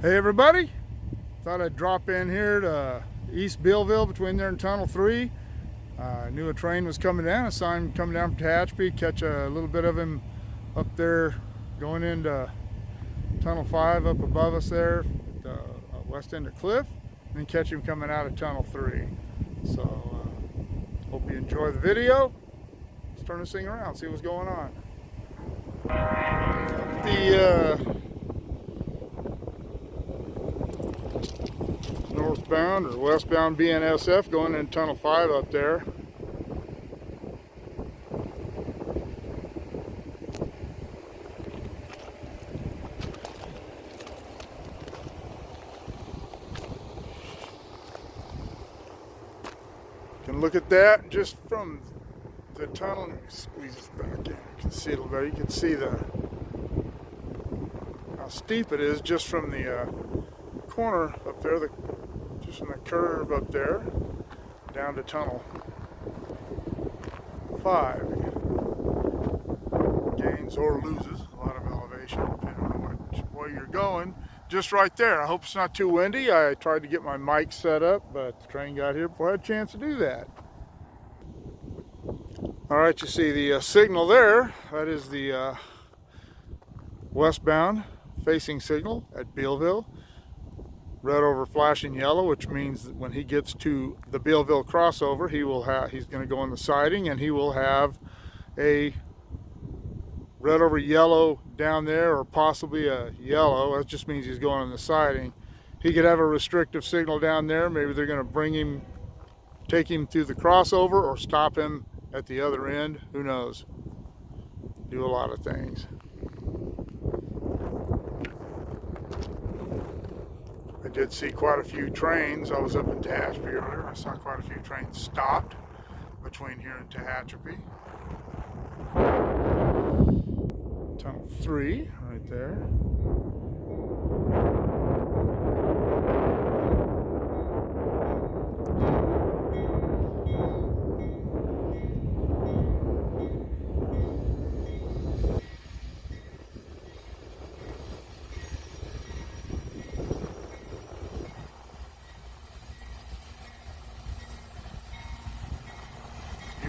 Hey everybody, thought I'd drop in here to East Bealville between there and Tunnel 3. I knew a train was coming down. I saw him coming down from Tehachapi, catch a little bit of him up there going into Tunnel 5 up above us there at the west end of Cliff, and then catch him coming out of Tunnel 3. So hope you enjoy the video. Let's turn this thing around, see what's going on. The northbound or westbound BNSF going in Tunnel 5 up there. You can look at that just from the tunnel. Let me squeeze this back in. You can see it a little better. You can see how steep it is just from the corner up there, just from the curve up there down to Tunnel 5. Gains or loses a lot of elevation depending on which way you're going. Just right there. I hope it's not too windy. I tried to get my mic set up, but the train got here before I had a chance to do that. All right, you see the signal there. That is the westbound facing signal at Bealville. Red over flashing yellow, which means that when he gets to the Bealville crossover, he's going to go on the siding, and he will have a red over yellow down there, or possibly a yellow. That just means he's going on the siding. He could have a restrictive signal down there. Maybe they're going to take him through the crossover, or stop him at the other end. Who knows? Do a lot of things. I did see quite a few trains. I was up in Tehachapi earlier. I saw quite a few trains stopped between here and Tehachapi. Tunnel 3 right there.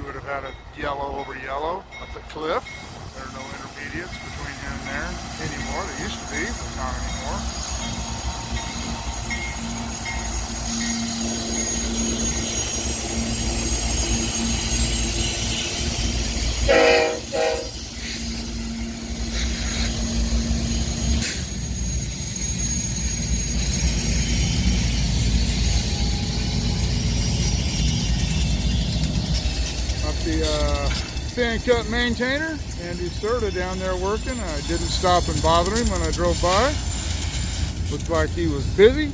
Would have had a yellow over yellow at the cliff. There are no intermediates between here and there anymore. There used to be, but not anymore. The fan cut maintainer, Andy Serta, down there working. I didn't stop and bother him when I drove by. Looked like he was busy.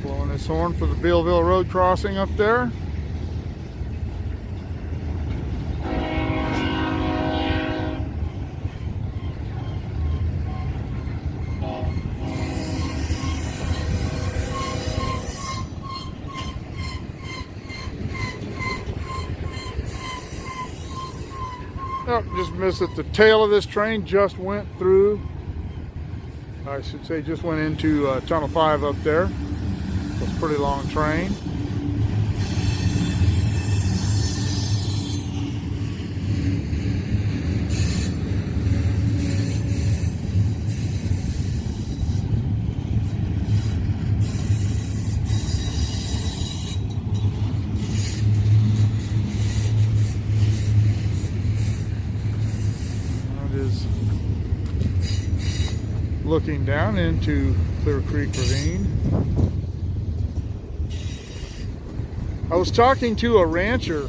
Blowing his horn for the Bealville Road crossing up there. Oh, just missed it. The tail of this train just went through, I should say just went into Tunnel 5 up there. It's a pretty long train. Looking down into Clear Creek Ravine. I was talking to a rancher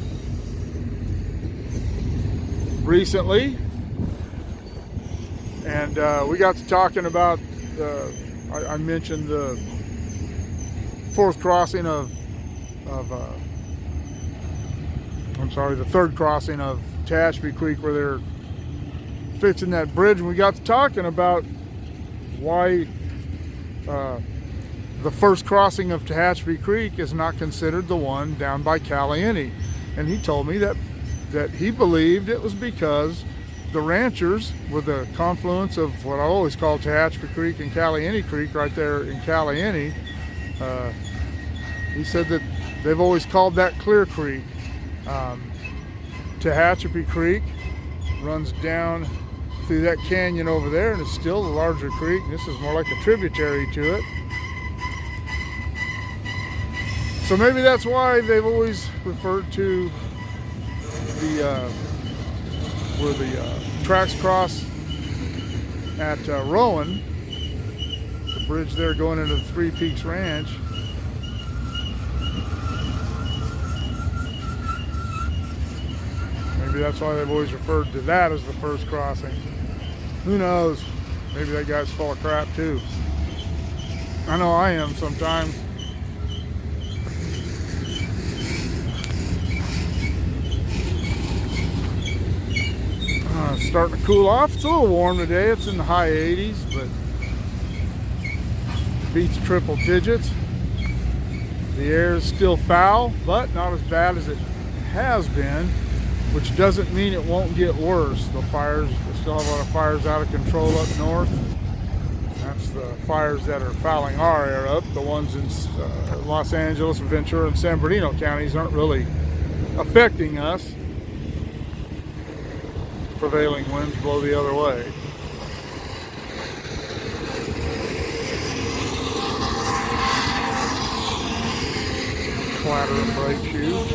recently, and we got to talking about I mentioned the fourth crossing of the third crossing of Tehachapi Creek, where they're fixing that bridge, and we got to talking about why the first crossing of Tehachapi Creek is not considered the one down by Caliente. And he told me that that he believed it was because the ranchers were the confluence of what I always call Tehachapi Creek and Caliente Creek right there in Caliente. He said that they've always called that Clear Creek. Tehachapi Creek runs down through that canyon over there, and it's still the larger creek. This is more like a tributary to it. So maybe that's why they've always referred to the where the tracks cross at Rowan, the bridge there going into the Three Peaks Ranch. Maybe that's why they've always referred to that as the first crossing. Who knows? Maybe that guy's full of crap too. I know I am sometimes. It's starting to cool off. It's a little warm today. It's in the high 80s, but beats triple digits. The air is still foul, but not as bad as it has been, which doesn't mean it won't get worse. The fires, we still have a lot of fires out of control up north. That's the fires that are fouling our air up. The ones in Los Angeles, Ventura, and San Bernardino counties aren't really affecting us. Prevailing winds blow the other way. Clattering brake shoes.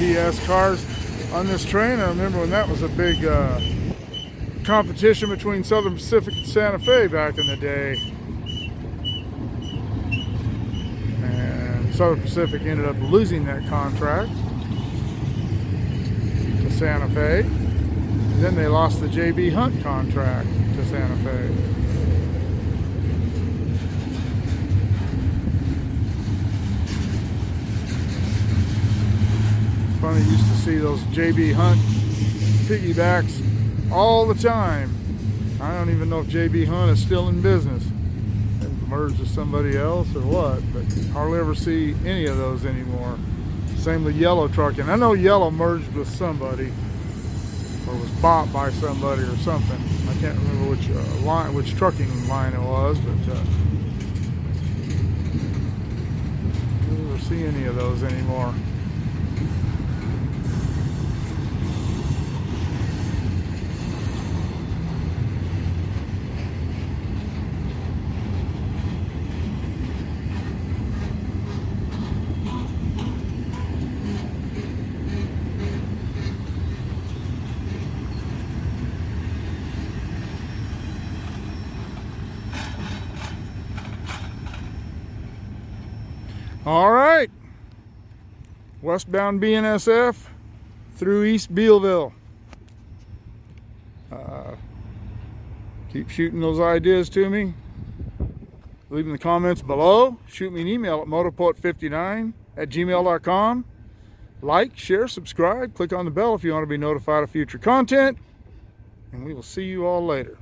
UPS cars on this train. I remember when that was a big competition between Southern Pacific and Santa Fe back in the day. And Southern Pacific ended up losing that contract to Santa Fe. And then they lost the J.B. Hunt contract to Santa Fe. Funny, used to see those J.B. Hunt piggybacks all the time. I don't even know if J.B. Hunt is still in business. They've merged with somebody else or what, but hardly ever see any of those anymore. Same with Yellow Trucking. I know Yellow merged with somebody or was bought by somebody or something. I can't remember which trucking line it was, but I don't ever see any of those anymore. All right, westbound BNSF through East Bealville. Keep shooting those ideas to me. Leave them in the comments below. Shoot me an email at motorpoet59@gmail.com. Like, share, subscribe. Click on the bell if you want to be notified of future content. And we will see you all later.